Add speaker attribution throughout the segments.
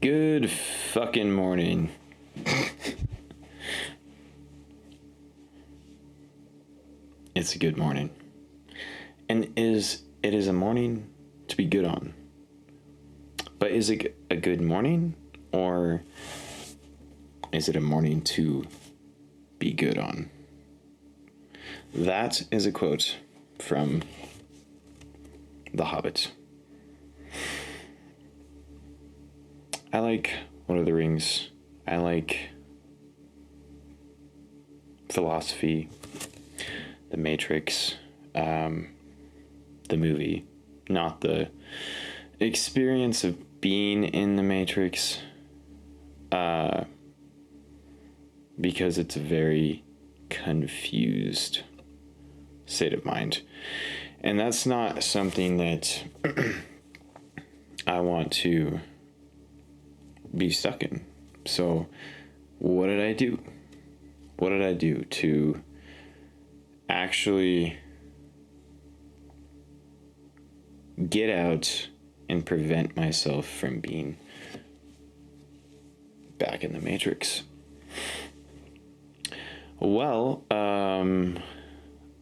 Speaker 1: Good fucking morning. It's a good morning. And it is a morning to be good on. But is it a good morning, or is it a morning to be good on? That is a quote from The Hobbit. I like Lord of the Rings. I like philosophy, The Matrix, the movie, not the experience of being in the Matrix, because it's a very confused state of mind. And that's not something that I want to be stuck in. So what did I do? What did I do to actually get out and prevent myself from being back in the Matrix? Well,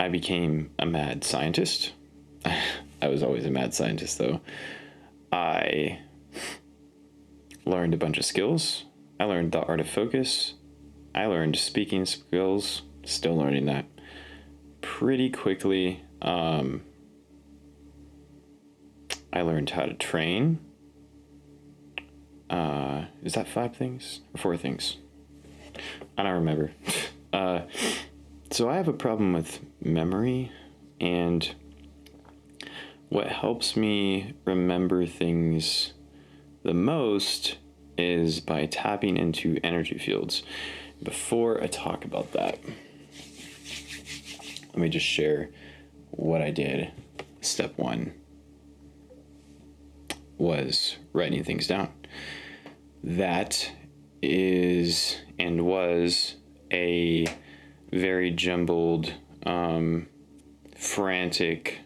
Speaker 1: I became a mad scientist. I was always a mad scientist, though. I learned a bunch of skills. I learned the art of focus. I learned speaking skills. Still learning that pretty quickly. I learned how to train. Is that 5 things or 4 things? I don't remember. So I have a problem with memory, and what helps me remember things the most is by tapping into energy fields. Before I talk about that, let me just share what I did. Step 1 was writing things down. That is and was a very jumbled, frantic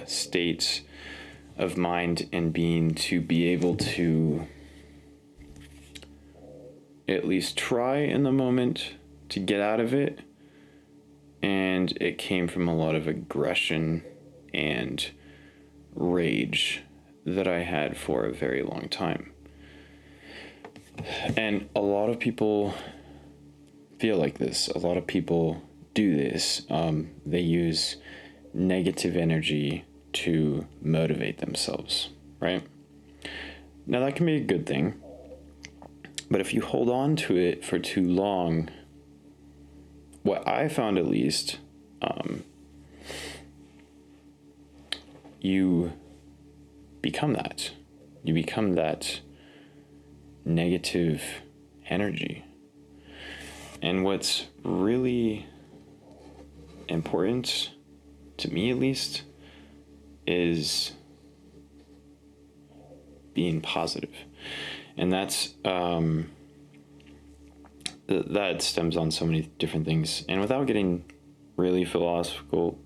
Speaker 1: state of mind and being to be able to at least try in the moment to get out of it. And it came from a lot of aggression and rage that I had for a very long time. And a lot of people feel like this. A lot of people do this. They use negative energy to motivate themselves, right? Now that can be a good thing, but if you hold on to it for too long, what I found at least, you become that. You become that negative energy. And what's really important, to me at least, is being positive. And that's that stems on so many different things. And without getting really philosophical,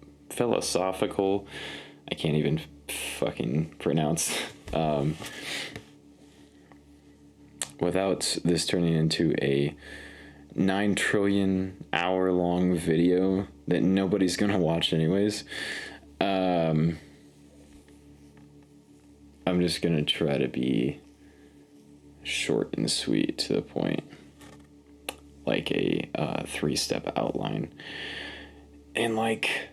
Speaker 1: I can't even fucking pronounce, without this turning into a 9 trillion hour long video that nobody's gonna watch anyways, I'm just gonna try to be short and sweet, to the point, like a 3-step outline. And like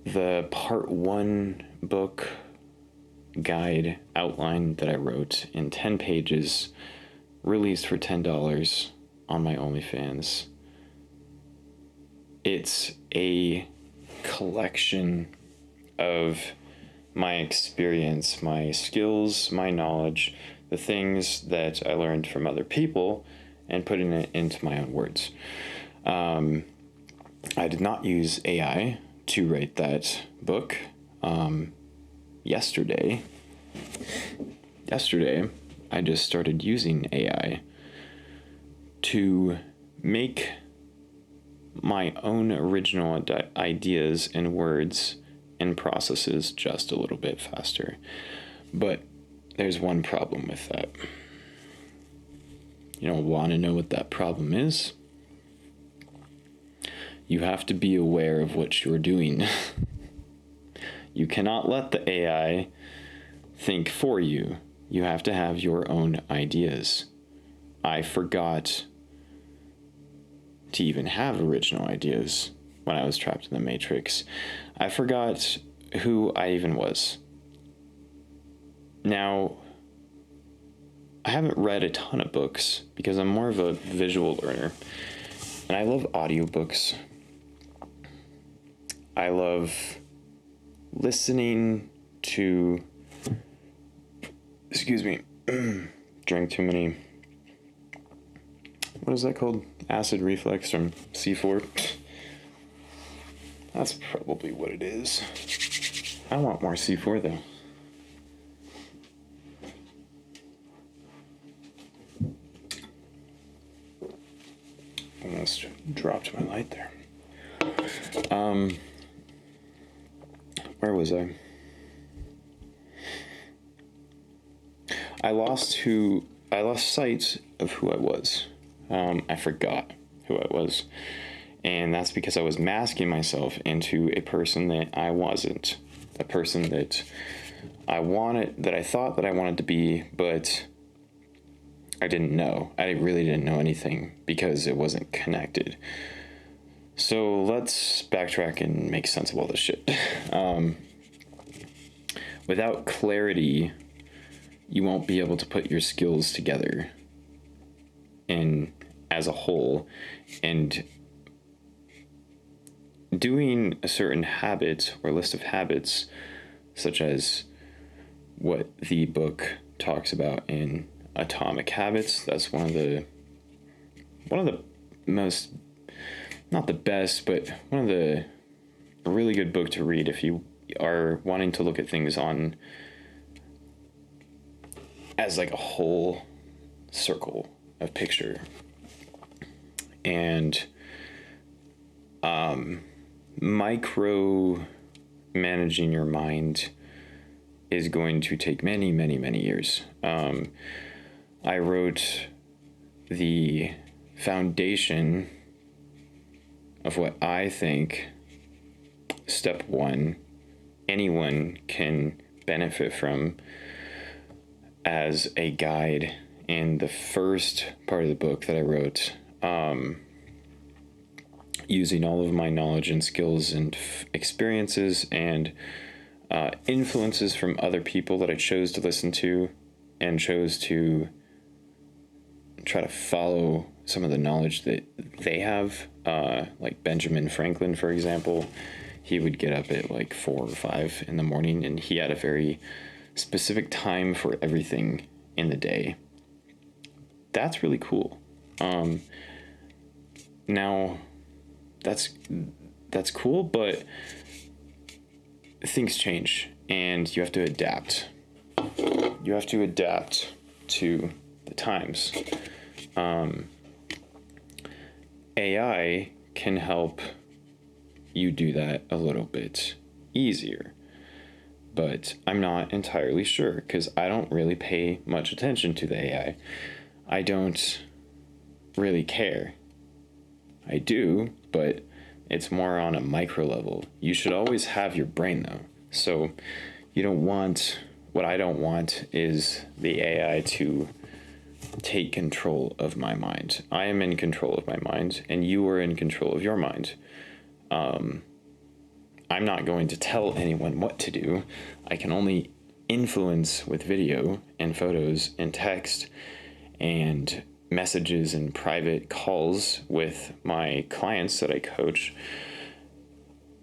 Speaker 1: the part 1 book guide outline that I wrote in 10 pages, released for $10 on my OnlyFans. It's a collection of my experience, my skills, my knowledge, the things that I learned from other people, and putting it into my own words. I did not use AI to write that book. Yesterday, I just started using AI to make my own original ideas and words and processes just a little bit faster. But there's one problem with that. You don't want to know what that problem is? You have to be aware of what you're doing. You cannot let the AI think for you. You have to have your own ideas. I forgot to even have original ideas when I was trapped in the Matrix. I forgot who I even was. Now, I haven't read a ton of books because I'm more of a visual learner. And I love audiobooks. I love listening to, drank too many, what is that called? Acid reflux from C4. That's probably what it is. I want more C4 though. Almost dropped my light there. Where was I? I lost sight of who I was. I forgot who I was. And that's because I was masking myself into a person that I wasn't. A person that I thought that I wanted to be, but I didn't know. I really didn't know anything because it wasn't connected. So let's backtrack and make sense of all this shit. Without clarity, you won't be able to put your skills together in as a whole, and doing a certain habit or list of habits, such as what the book talks about in Atomic Habits. That's one of the most, not the best, but one of the really good book to read if you are wanting to look at things on as like a whole circle of picture. And micro managing your mind is going to take many, many, many years. I wrote the foundation of what I think, step one, anyone can benefit from as a guide in the first part of the book that I wrote, using all of my knowledge and skills and experiences and influences from other people that I chose to listen to and chose to try to follow some of the knowledge that they have, like Benjamin Franklin, for example. He would get up at like 4 or 5 in the morning, and he had a very specific time for everything in the day. That's really cool. Now, that's cool, but things change, and you have to adapt. You have to adapt to the times. AI can help you do that a little bit easier, but I'm not entirely sure because I don't really pay much attention to the AI. I don't really care. I do, but it's more on a micro level. You should always have your brain though. So what I don't want is the AI to take control of my mind. I am in control of my mind, and you are in control of your mind. I'm not going to tell anyone what to do. I can only influence with video and photos and text and messages and private calls with my clients that I coach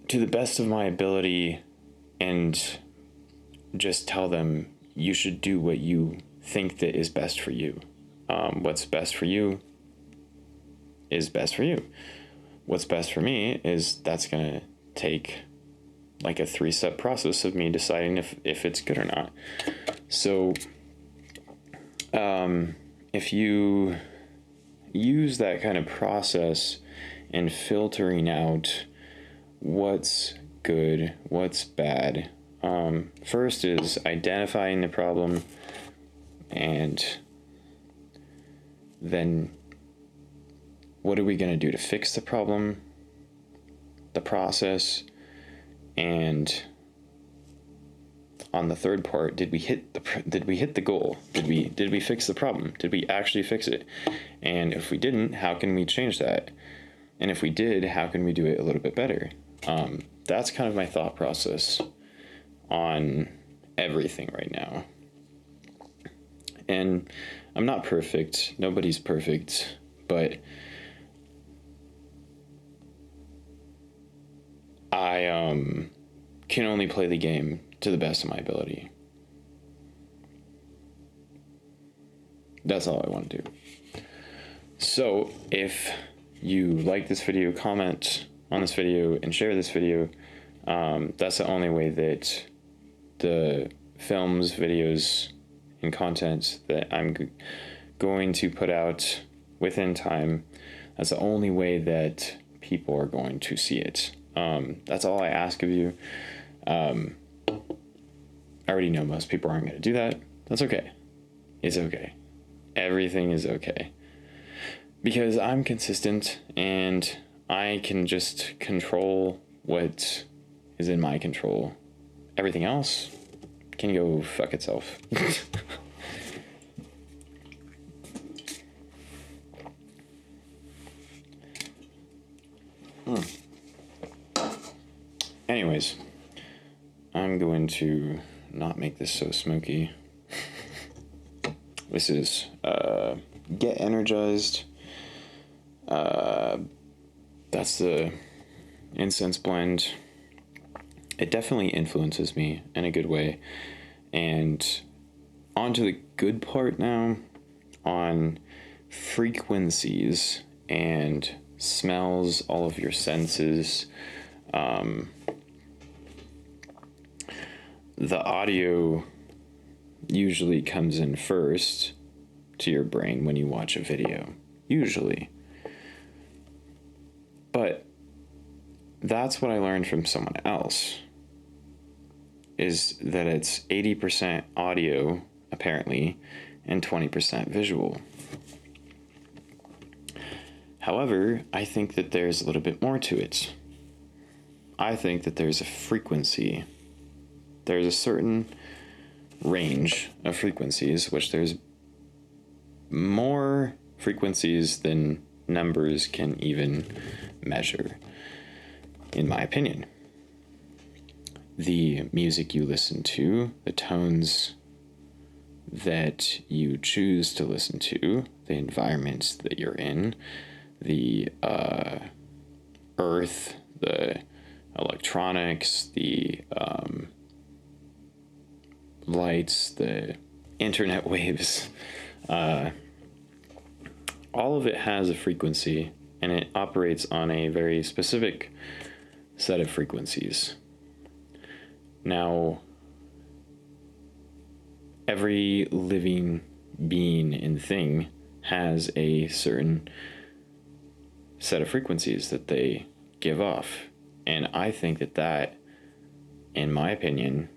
Speaker 1: to the best of my ability, and just tell them you should do what you think that is best for you. What's best for you is best for you. What's best for me is that's going to take like a 3-step process of me deciding if it's good or not. So if you use that kind of process and filtering out what's good, what's bad. First is identifying the problem, and then what are we going to do to fix the problem, the process, and on the third part, did we hit the goal? Did we fix the problem? Did we actually fix it? And if we didn't, how can we change that? And if we did, how can we do it a little bit better? That's kind of my thought process on everything right now. And I'm not perfect. Nobody's perfect, but I can only play the game to the best of my ability. That's all I want to do. So if you like this video, comment on this video and share this video. That's the only way that the films, videos, and content that I'm going to put out within time, that's the only way that people are going to see it. That's all I ask of you. I already know most people aren't going to do that. That's okay. It's okay. Everything is okay. Because I'm consistent and I can just control what is in my control. Everything else can go fuck itself. Anyways, I'm going to not make this so smoky. This is Get Energized. That's the incense blend. It definitely influences me in a good way. And on to the good part now, on frequencies and smells, all of your senses. The audio usually comes in first to your brain when you watch a video, usually. But that's what I learned from someone else, is that it's 80% audio, apparently, and 20% visual. However, I think that there's a little bit more to it. I think that there's a frequency. There's a certain range of frequencies, which there's more frequencies than numbers can even measure, in my opinion. The music you listen to, the tones that you choose to listen to, the environments that you're in, the earth, the electronics, the lights, the internet waves, all of it has a frequency, and it operates on a very specific set of frequencies. Now, every living being and thing has a certain set of frequencies that they give off. And I think that, in my opinion,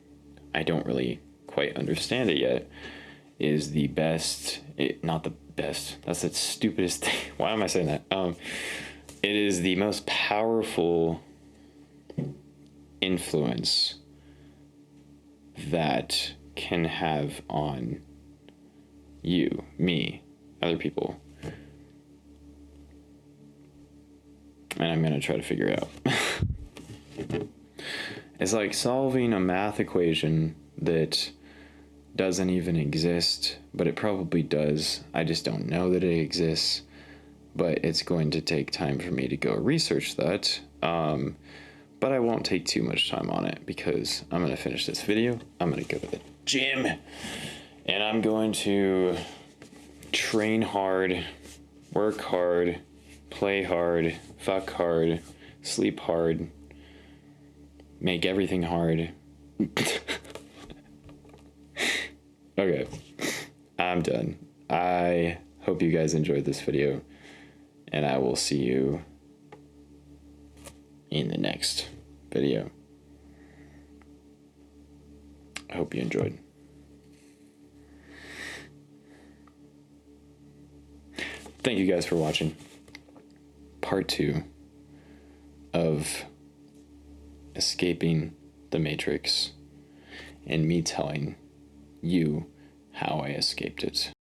Speaker 1: I don't really quite understand it yet, is the best, not the best, that's the stupidest thing. Why am I saying that? It is the most powerful influence that can have on you, me, other people. And I'm going to try to figure it out. It's like solving a math equation that doesn't even exist, but it probably does. I just don't know that it exists, but it's going to take time for me to go research that. But I won't take too much time on it because I'm going to finish this video. I'm going to go to the gym and I'm going to train hard, work hard, play hard, fuck hard, sleep hard, make everything hard. Okay, I'm done. I hope you guys enjoyed this video, and I will see you in the next video. I hope you enjoyed. Thank you guys for watching part 2 of escaping the Matrix and me telling you how I escaped it.